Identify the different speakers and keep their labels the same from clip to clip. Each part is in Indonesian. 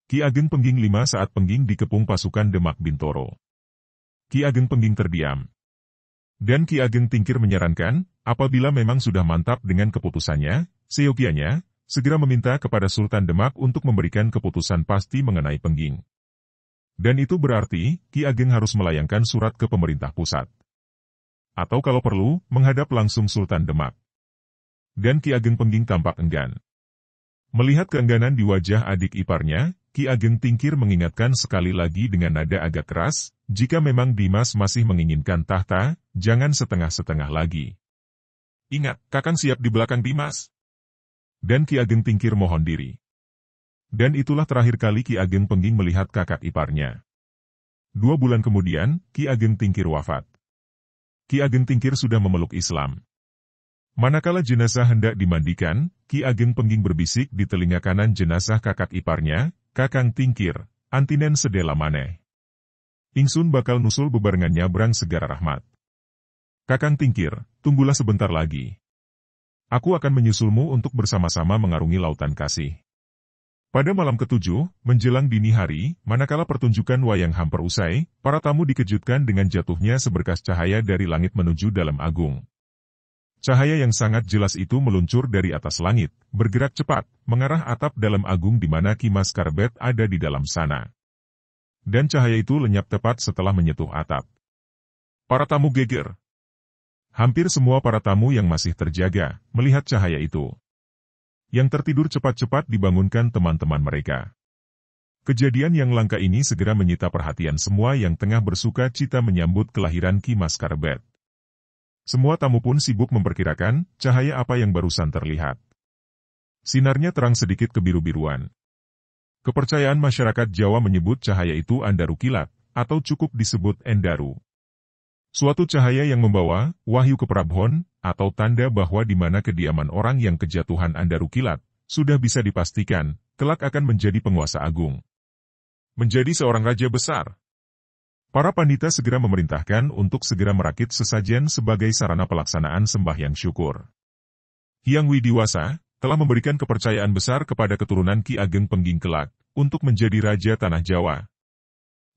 Speaker 1: Ki Ageng Pengging 5 saat Pengging dikepung pasukan Demak Bintoro. Ki Ageng Pengging terdiam. Dan Ki Ageng Tingkir menyarankan, apabila memang sudah mantap dengan keputusannya, seyogianya, segera meminta kepada Sultan Demak untuk memberikan keputusan pasti mengenai Pengging. Dan itu berarti, Ki Ageng harus melayangkan surat ke pemerintah pusat. Atau kalau perlu, menghadap langsung Sultan Demak. Dan Ki Ageng Pengging tampak enggan. Melihat keengganan di wajah adik iparnya, Ki Ageng Tingkir mengingatkan sekali lagi dengan nada agak keras, jika memang Dimas masih menginginkan tahta, jangan setengah-setengah lagi. Ingat, Kakang siap di belakang Dimas. Dan Ki Ageng Tingkir mohon diri. Dan itulah terakhir kali Ki Ageng Pengging melihat kakak iparnya. 2 bulan kemudian, Ki Ageng Tingkir wafat. Ki Ageng Tingkir sudah memeluk Islam. Manakala jenazah hendak dimandikan, Ki Ageng Pengging berbisik di telinga kanan jenazah kakak iparnya, Kakang Tingkir, antinen sedela maneh. Ingsun bakal nusul bebarengan nyabrang Segara Rahmat. Kakang Tingkir, tunggulah sebentar lagi. Aku akan menyusulmu untuk bersama-sama mengarungi lautan kasih. Pada malam ke-7, menjelang dini hari, manakala pertunjukan wayang hampir usai, para tamu dikejutkan dengan jatuhnya seberkas cahaya dari langit menuju dalam agung. Cahaya yang sangat jelas itu meluncur dari atas langit, bergerak cepat, mengarah atap dalam agung di mana Ki Mas Karbet ada di dalam sana. Dan cahaya itu lenyap tepat setelah menyentuh atap. Para tamu geger. Hampir semua para tamu yang masih terjaga, melihat cahaya itu. Yang tertidur cepat-cepat dibangunkan teman-teman mereka. Kejadian yang langka ini segera menyita perhatian semua yang tengah bersuka cita menyambut kelahiran Ki Mas Karbet. Semua tamu pun sibuk memperkirakan, cahaya apa yang barusan terlihat. Sinarnya terang sedikit kebiru-biruan. Kepercayaan masyarakat Jawa menyebut cahaya itu Andaru Kilat, atau cukup disebut Endaru. Suatu cahaya yang membawa wahyu keprabhon, atau tanda bahwa di mana kediaman orang yang kejatuhan Andaru Kilat, sudah bisa dipastikan, kelak akan menjadi penguasa agung. Menjadi seorang raja besar. Para pandita segera memerintahkan untuk segera merakit sesajen sebagai sarana pelaksanaan sembahyang syukur. Hyang Widiwasa telah memberikan kepercayaan besar kepada keturunan Ki Ageng Pengging kelak, untuk menjadi raja tanah Jawa.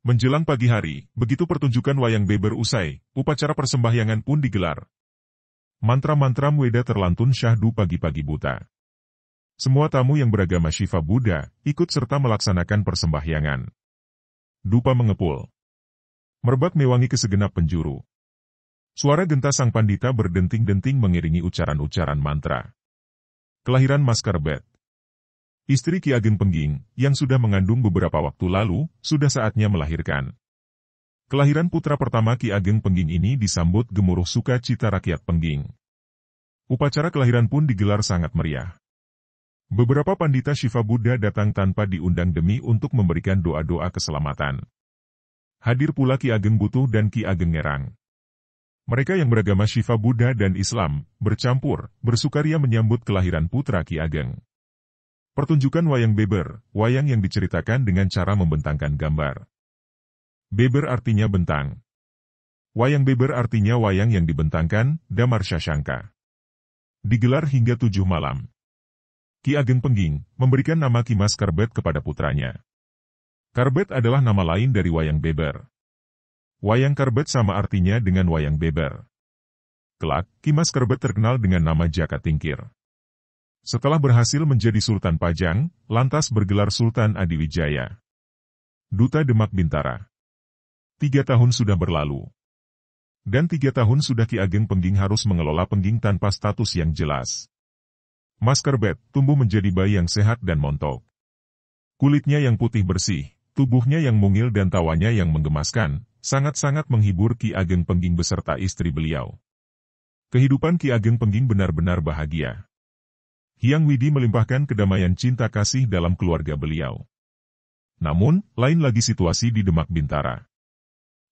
Speaker 1: Menjelang pagi hari, begitu pertunjukan wayang beber usai, upacara persembahyangan pun digelar. Mantra-mantra Weda terlantun syahdu pagi-pagi buta. Semua tamu yang beragama Shiva Buddha, ikut serta melaksanakan persembahyangan. Dupa mengepul. Merebak mewangi ke segenap penjuru. Suara genta sang pandita berdenting-denting mengiringi ucaran-ucaran mantra. Kelahiran Mas Karbet. Istri Ki Ageng Pengging, yang sudah mengandung beberapa waktu lalu, sudah saatnya melahirkan. Kelahiran putra pertama Ki Ageng Pengging ini disambut gemuruh sukacita rakyat Pengging. Upacara kelahiran pun digelar sangat meriah. Beberapa pandita Shiva Buddha datang tanpa diundang demi untuk memberikan doa-doa keselamatan. Hadir pula Ki Ageng Butuh dan Ki Ageng Ngerang. Mereka yang beragama Shiva Buddha dan Islam, bercampur, bersukaria menyambut kelahiran putra Ki Ageng. Pertunjukan wayang beber, wayang yang diceritakan dengan cara membentangkan gambar. Beber artinya bentang. Wayang beber artinya wayang yang dibentangkan, damar syasangka. Digelar hingga 7 malam. Ki Ageng Pengging memberikan nama Ki Mas Karbet kepada putranya. Karbet adalah nama lain dari wayang beber. Wayang Karbet sama artinya dengan wayang beber. Kelak, Ki Mas Karbet terkenal dengan nama Jaka Tingkir. Setelah berhasil menjadi Sultan Pajang, lantas bergelar Sultan Adiwijaya. Duta Demak Bintara. 3 tahun sudah berlalu. Dan 3 tahun sudah Ki Ageng Pengging harus mengelola Pengging tanpa status yang jelas. Mas Karbet tumbuh menjadi bayi yang sehat dan montok. Kulitnya yang putih bersih, tubuhnya yang mungil dan tawanya yang menggemaskan, sangat-sangat menghibur Ki Ageng Pengging beserta istri beliau. Kehidupan Ki Ageng Pengging benar-benar bahagia. Hyang Widi melimpahkan kedamaian cinta kasih dalam keluarga beliau. Namun, lain lagi situasi di Demak Bintara.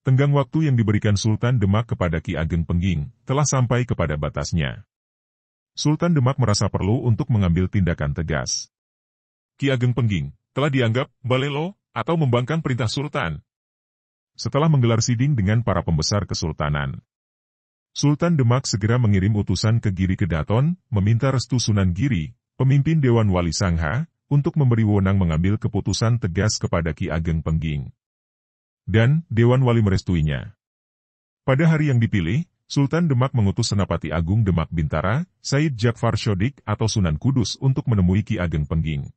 Speaker 1: Tenggang waktu yang diberikan Sultan Demak kepada Ki Ageng Pengging, telah sampai kepada batasnya. Sultan Demak merasa perlu untuk mengambil tindakan tegas. Ki Ageng Pengging telah dianggap balelo atau membangkang perintah Sultan. Setelah menggelar siding dengan para pembesar kesultanan, Sultan Demak segera mengirim utusan ke Giri Kedaton, meminta restu Sunan Giri, pemimpin Dewan Wali Sangha, untuk memberi wewenang mengambil keputusan tegas kepada Ki Ageng Pengging. Dan, Dewan Wali merestuinya. Pada hari yang dipilih, Sultan Demak mengutus Senapati Agung Demak Bintara, Said Jakfar Shodik atau Sunan Kudus untuk menemui Ki Ageng Pengging.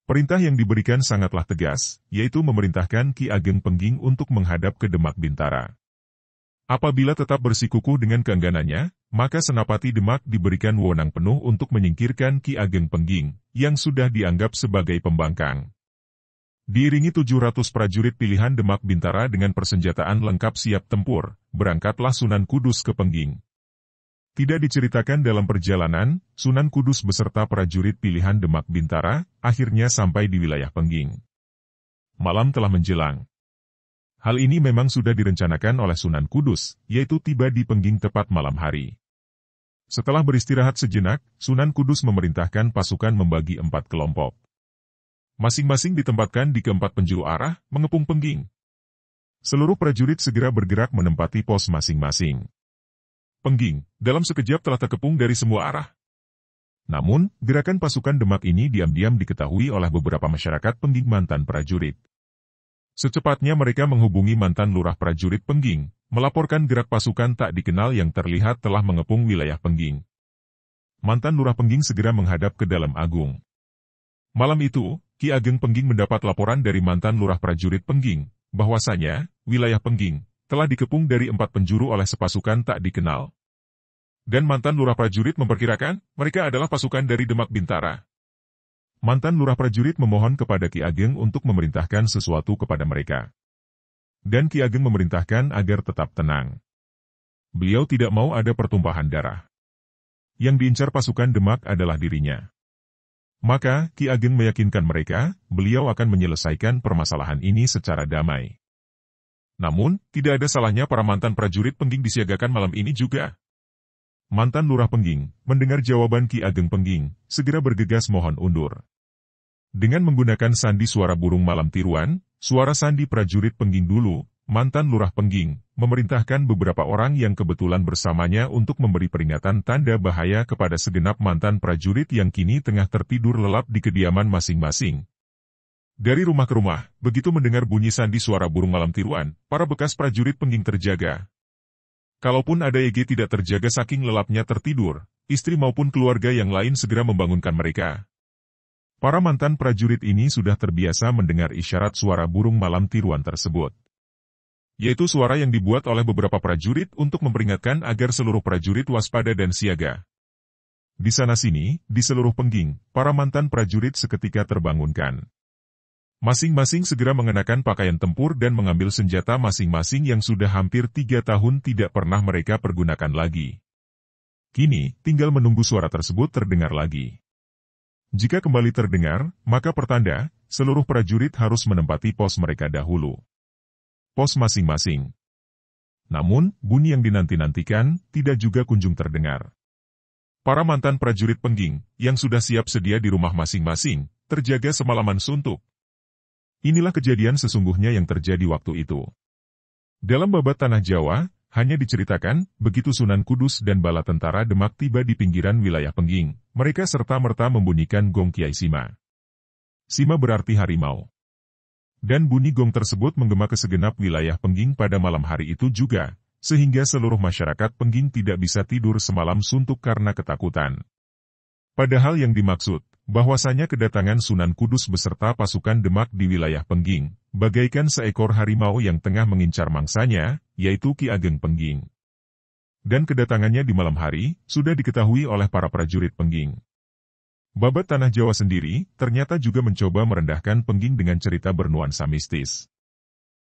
Speaker 1: Perintah yang diberikan sangatlah tegas, yaitu memerintahkan Ki Ageng Pengging untuk menghadap ke Demak Bintara. Apabila tetap bersikukuh dengan keengganannya, maka Senapati Demak diberikan wewenang penuh untuk menyingkirkan Ki Ageng Pengging, yang sudah dianggap sebagai pembangkang. Diiringi 700 prajurit pilihan Demak Bintara dengan persenjataan lengkap siap tempur, berangkatlah Sunan Kudus ke Pengging. Tidak diceritakan dalam perjalanan, Sunan Kudus beserta prajurit pilihan Demak Bintara, akhirnya sampai di wilayah Pengging. Malam telah menjelang. Hal ini memang sudah direncanakan oleh Sunan Kudus, yaitu tiba di Pengging tepat malam hari. Setelah beristirahat sejenak, Sunan Kudus memerintahkan pasukan membagi 4 kelompok. Masing-masing ditempatkan di keempat penjuru arah, mengepung Pengging. Seluruh prajurit segera bergerak menempati pos masing-masing. Pengging, dalam sekejap telah terkepung dari semua arah. Namun, gerakan pasukan Demak ini diam-diam diketahui oleh beberapa masyarakat Pengging mantan prajurit. Secepatnya mereka menghubungi mantan lurah prajurit Pengging, melaporkan gerak pasukan tak dikenal yang terlihat telah mengepung wilayah Pengging. Mantan lurah Pengging segera menghadap ke dalam Agung. Malam itu, Ki Ageng Pengging mendapat laporan dari mantan lurah prajurit Pengging, bahwasanya, wilayah Pengging telah dikepung dari 4 penjuru oleh sepasukan tak dikenal. Dan mantan lurah prajurit memperkirakan, mereka adalah pasukan dari Demak Bintara. Mantan lurah prajurit memohon kepada Ki Ageng untuk memerintahkan sesuatu kepada mereka. Dan Ki Ageng memerintahkan agar tetap tenang. Beliau tidak mau ada pertumpahan darah. Yang diincar pasukan Demak adalah dirinya. Maka, Ki Ageng meyakinkan mereka, beliau akan menyelesaikan permasalahan ini secara damai. Namun, tidak ada salahnya para mantan prajurit Pengging disiagakan malam ini juga. Mantan lurah Pengging, mendengar jawaban Ki Ageng Pengging, segera bergegas mohon undur. Dengan menggunakan sandi suara burung malam tiruan, suara sandi prajurit Pengging dulu, mantan lurah Pengging, memerintahkan beberapa orang yang kebetulan bersamanya untuk memberi peringatan tanda bahaya kepada segenap mantan prajurit yang kini tengah tertidur lelap di kediaman masing-masing. Dari rumah ke rumah, begitu mendengar bunyi sandi suara burung malam tiruan, para bekas prajurit Pengging terjaga. Kalaupun ada EG tidak terjaga saking lelapnya tertidur, istri maupun keluarga yang lain segera membangunkan mereka. Para mantan prajurit ini sudah terbiasa mendengar isyarat suara burung malam tiruan tersebut. Yaitu suara yang dibuat oleh beberapa prajurit untuk memperingatkan agar seluruh prajurit waspada dan siaga. Di sana-sini, di seluruh Pengging, para mantan prajurit seketika terbangunkan. Masing-masing segera mengenakan pakaian tempur dan mengambil senjata masing-masing yang sudah hampir 3 tahun tidak pernah mereka pergunakan lagi. Kini, tinggal menunggu suara tersebut terdengar lagi. Jika kembali terdengar, maka pertanda, seluruh prajurit harus menempati pos mereka dahulu. Pos masing-masing. Namun, bunyi yang dinanti-nantikan, tidak juga kunjung terdengar. Para mantan prajurit Pengging, yang sudah siap sedia di rumah masing-masing, terjaga semalaman suntuk. Inilah kejadian sesungguhnya yang terjadi waktu itu. Dalam babat Tanah Jawa, hanya diceritakan, begitu Sunan Kudus dan bala tentara Demak tiba di pinggiran wilayah Pengging, mereka serta-merta membunyikan gong Kiai Sima. Sima berarti harimau. Dan bunyi gong tersebut menggema ke segenap wilayah Pengging pada malam hari itu juga, sehingga seluruh masyarakat Pengging tidak bisa tidur semalam suntuk karena ketakutan. Padahal yang dimaksud, bahwasanya kedatangan Sunan Kudus beserta pasukan Demak di wilayah Pengging, bagaikan seekor harimau yang tengah mengincar mangsanya, yaitu Ki Ageng Pengging. Dan kedatangannya di malam hari, sudah diketahui oleh para prajurit Pengging. Babat Tanah Jawa sendiri, ternyata juga mencoba merendahkan Pengging dengan cerita bernuansa mistis.